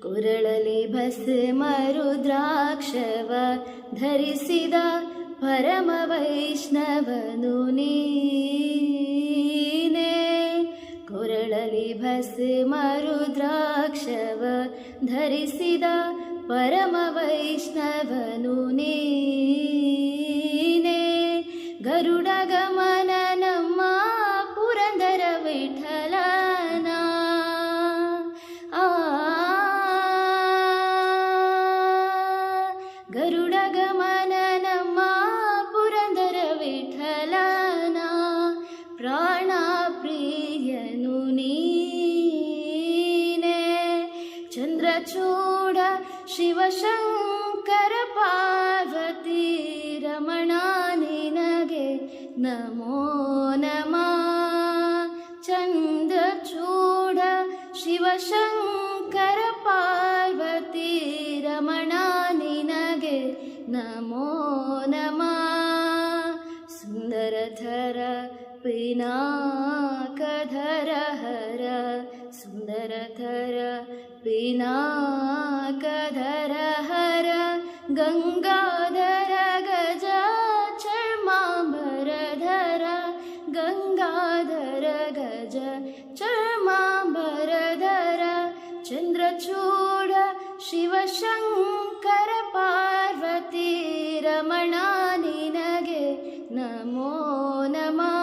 ಕೊರಳಲಿ ಭಸ್ಮ ರುದ್ರಾಕ್ಷವ ಧರಿಸಿದ ಪರಮ ವೈಷ್ಣವನು ನೀನೇ. ಕೊರಳಲಿ ಭಸ್ಮ ರುದ್ರಾಕ್ಷವ ಧರಿಸಿದ ಪರಮ ವೈಷ್ಣವನು ನೀನೇ. ಗರುಡ ಗಮನ ನಮ್ಮ ಪುರಂದರ ವಿಠಲನ ಗರುಡ ಗಮನ ನಮ್ಮ ಪುರಂದರ ವಿಠಲನ ಪ್ರಾಣ ಪ್ರಿಯನು ನೀನೇ. ಚಂದ್ರಚೂಡ ಶಿವಶಂಕರ ಪಾರ್ವತಿ ರಮಣ ನಿನಗೆ ನಮೋ ನಮಃ. ಚಂದ್ರಚೂಡ ಶಿವಶಂಕರ ಪಾರ್ವತಿ ರಮಣ ನಿನಗೆ ನಮೋ ನಮಃ. ಸುಂದರಧರ ಪಿನಾಕಧರ ಹರ ಸುಂದರಧರ ಪಿನಾಕಧರ ಹರ ಗಂಗಾಧರ ಗಜ ಚರ್ಮಾಂಬರಧರ ಗಂಗಾಧರ ಗಜ ಚರ್ಮಾಂಬರಧರ. ಚಂದ್ರಚೂಡ ಶಿವಶಂಕರ ಪಾರ್ವತಿ ರಮಣ ನಿನಗೆ ನಮೋ ನಮಃ.